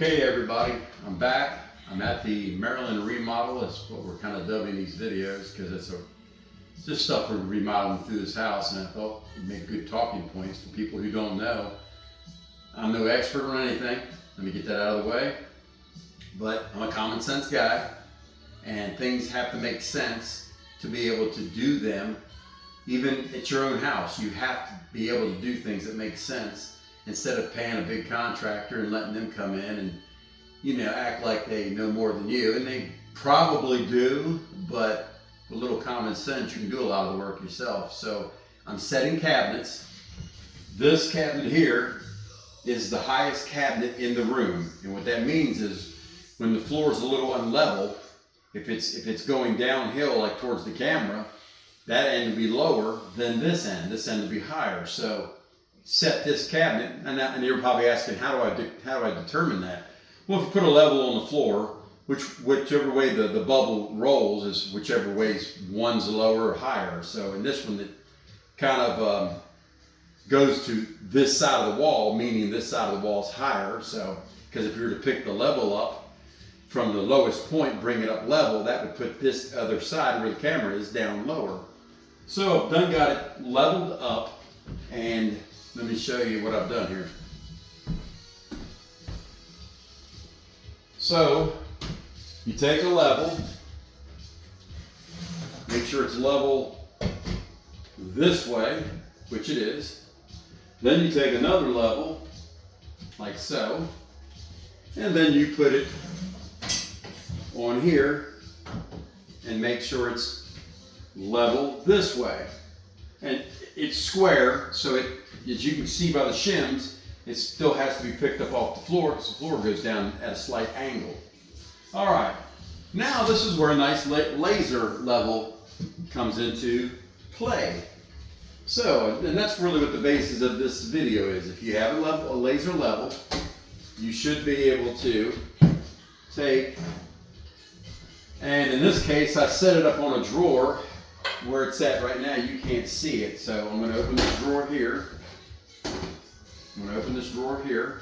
Okay everybody, I'm back. I'm at the Maryland remodel. That's what we're kind of dubbing these videos because it's just stuff we're remodeling through this house, and I thought it'd make good talking points for people who don't know. I'm no expert on anything. Let me get that out of the way. But I'm a common sense guy, and things have to make sense to be able to do them. Even at your own house, you have to be able to do things that make sense instead of paying a big contractor and letting them come in and, you know, act like they know more than you. And they probably do, but with a little common sense, you can do a lot of the work yourself. So I'm setting cabinets. This cabinet here is the highest cabinet in the room. And what that means is when the floor is a little unlevel, if it's going downhill like towards the camera, that end will be lower than this end. This end will be higher. So set this cabinet, and you're probably asking, how do I determine that? Well, if you put a level on the floor, whichever way the bubble rolls is whichever way one's lower or higher. So in this one, it kind of goes to this side of the wall, meaning this side of the wall is higher. So, because if you were to pick the level up from the lowest point, bring it up level, that would put this other side where the camera is down lower. So I've done got it leveled up, and let me show you what I've done here. So you take a level, make sure it's level this way, which it is. Then you take another level, like so, and then you put it on here and make sure it's level this way. And it's square, so as you can see by the shims, it still has to be picked up off the floor because the floor goes down at a slight angle. All right, now this is where a nice laser level comes into play. So, and that's really what the basis of this video is. If you have a laser level, you should be able to take, and in this case, I set it up on a drawer. Where it's at right now, you can't see it. So I'm going to open this drawer here.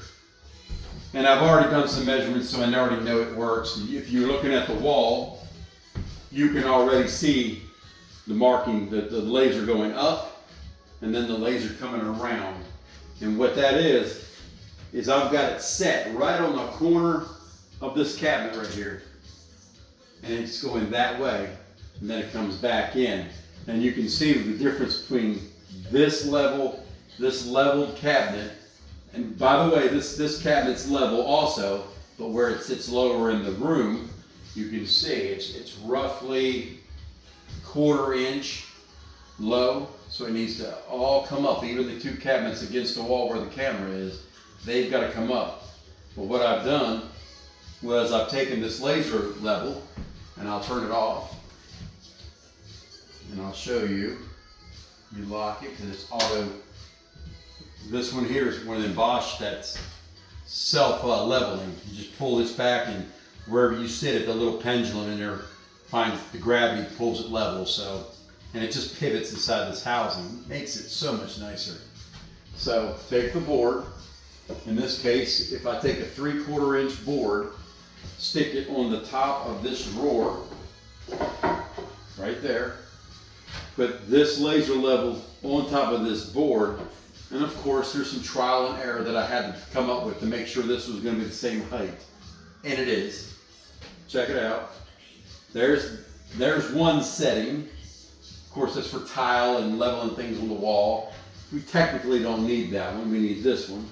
And I've already done some measurements, so I already know it works. If you're looking at the wall, you can already see the marking, the laser going up, and then the laser coming around. And what that is I've got it set right on the corner of this cabinet right here. And it's going that way. And then it comes back in. And you can see the difference between this leveled cabinet, and by the way, this cabinet's level also, but where it sits lower in the room, you can see it's roughly 1/4 inch low, so it needs to all come up. Even the two cabinets against the wall where the camera is, they've got to come up. But what I've done was I've taken this laser level, and I'll turn it off. And I'll show you. You lock it because it's auto. This one here is one of the Bosch that's self-leveling. You just pull this back, and wherever you sit at the little pendulum in there, finds the gravity pulls it level. So, and it just pivots inside this housing. Makes it so much nicer. So take the board. In this case, if I take a 3/4 inch board, stick it on the top of this drawer, right there. Put this laser level on top of this board, and of course there's some trial and error that I had to come up with to make sure this was going to be the same height, and it is. Check it out. There's one setting. Of course, that's for tile and leveling things on the wall. We technically don't need that one. We need this one.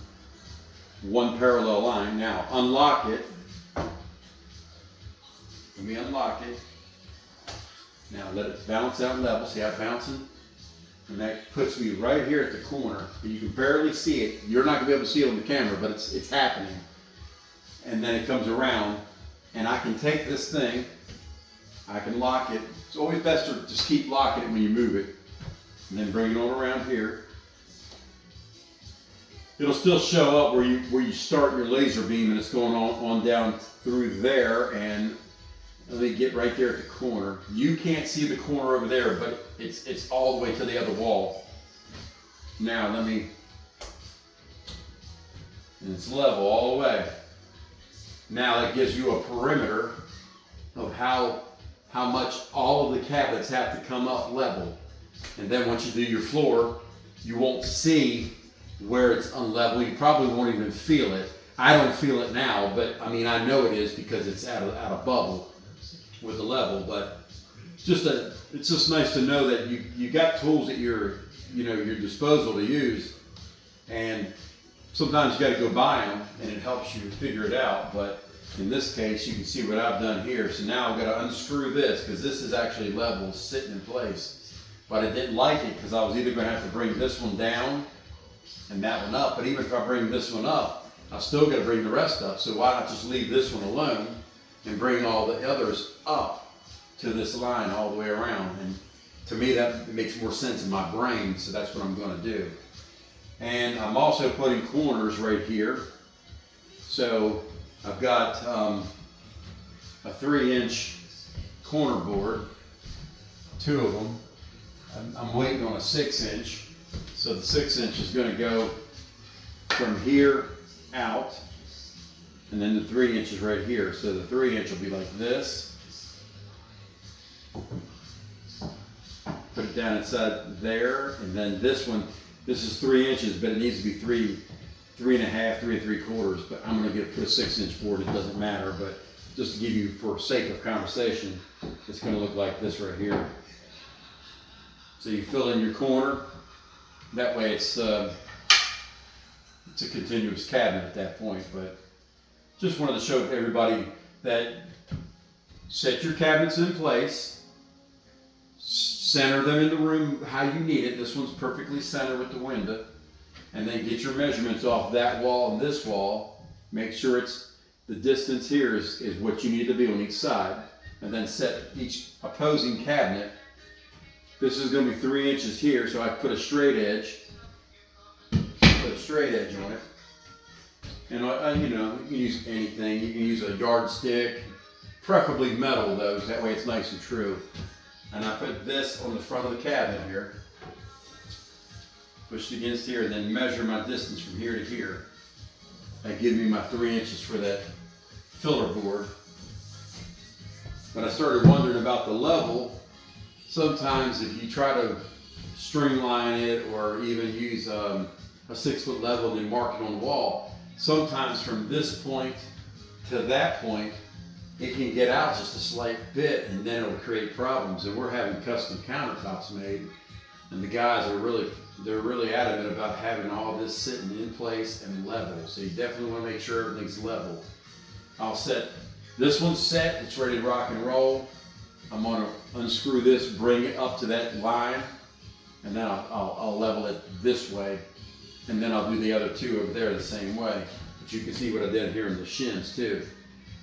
One parallel line. Now unlock it. Let me unlock it. Now let it bounce out level. See how it's bouncing? And that puts me right here at the corner. You can barely see it. You're not going to be able to see it on the camera, but it's happening. And then it comes around, and I can take this thing, I can lock it. It's always best to just keep locking it when you move it. And then bring it on around here. It'll still show up where you start your laser beam, and it's going on down through there, and let me get right there at the corner. You can't see the corner over there, but it's all the way to the other wall. Now and it's level all the way. Now that gives you a perimeter of how much all of the cabinets have to come up level. And then once you do your floor, you won't see where it's unlevel. You probably won't even feel it. I don't feel it now, but I mean, I know it is because it's at a bubble with the level. But it's just nice to know that you got tools at your disposal to use, and sometimes you got to go buy them, and it helps you figure it out. But in this case, you can see what I've done here. So now I've got to unscrew this because this is actually level, sitting in place. But I didn't like it because I was either going to have to bring this one down and that one up. But even if I bring this one up, I've still got to bring the rest up. So why not just leave this one alone and bring all the others up to this line all the way around? And to me, that makes more sense in my brain. So that's what I'm going to do. And I'm also putting corners right here. So I've got a 3-inch corner board, 2 of them. I'm waiting on a 6-inch. So the 6-inch is going to go from here out, and then the 3 inches right here. So the 3-inch will be like this. Put it down inside there, and then this one, this is 3 inches, but it needs to be 3 1/2, 3 3/4. But I'm going to put a 6-inch board. It doesn't matter, but just to give you, for sake of conversation, it's going to look like this right here. So you fill in your corner. That way it's a continuous cabinet at that point. But just wanted to show everybody that set your cabinets in place, center them in the room how you need it. This one's perfectly centered with the window. And then get your measurements off that wall and this wall. Make sure the distance here is what you need to be on each side. And then set each opposing cabinet. This is going to be 3 inches here, so I put a straight edge. Put a straight edge on it. And you can use anything. You can use a yardstick, preferably metal though, that way it's nice and true. And I put this on the front of the cabinet here. Push it against here, and then measure my distance from here to here. That gives me my 3 inches for that filler board. But I started wondering about the level. Sometimes if you try to stringline it or even use a 6-foot level and then mark it on the wall, sometimes from this point to that point, it can get out just a slight bit, and then it'll create problems. And we're having custom countertops made, and the guys are really adamant about having all this sitting in place and level. So you definitely want to make sure everything's level. I'll set this one set. It's ready to rock and roll. I'm going to unscrew this, bring it up to that line, and then I'll level it this way, and then I'll do the other 2 over there the same way. But you can see what I did here in the shins too.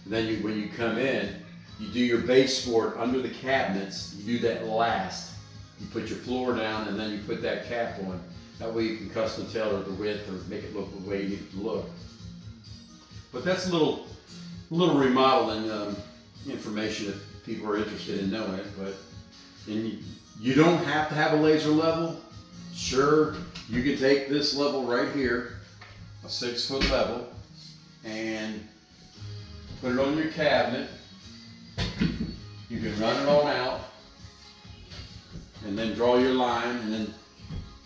And then when you come in, you do your baseboard under the cabinets. You do that last. You put your floor down, and then you put that cap on. That way you can custom tailor the width or make it look the way you need it to look. But that's a little remodeling information if people are interested in knowing it. But you don't have to have a laser level. Sure, you can take this level right here, a 6-foot level, and put it on your cabinet. You can run it on out, and then draw your line, and then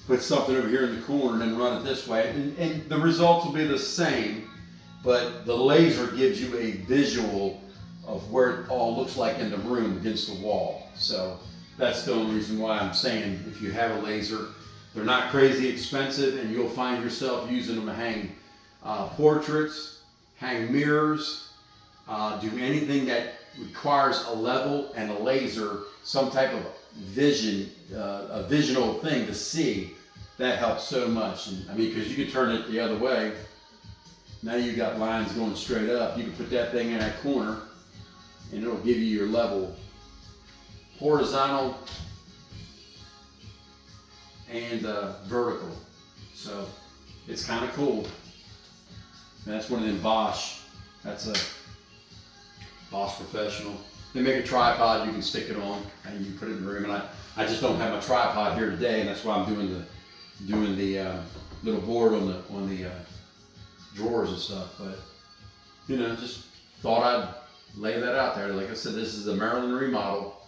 put something over here in the corner, and then run it this way. And the results will be the same, but the laser gives you a visual of where it all looks like in the room against the wall. So that's the only reason why I'm saying if you have a laser, they're not crazy expensive, and you'll find yourself using them to hang portraits, hang mirrors, do anything that requires a level and a laser, some type of vision, a visual thing to see. That helps so much. And, I mean, because you can turn it the other way. Now you got lines going straight up. You can put that thing in that corner, and it'll give you your level, horizontal and vertical. So it's kind of cool. And that's one of them Bosch. That's a Bosch Professional. They make a tripod you can stick it on, and you can put it in the room. And I just don't have my tripod here today, and that's why I'm doing the little board on the drawers and stuff. But just thought I'd lay that out there. Like I said, this is the Maryland remodel.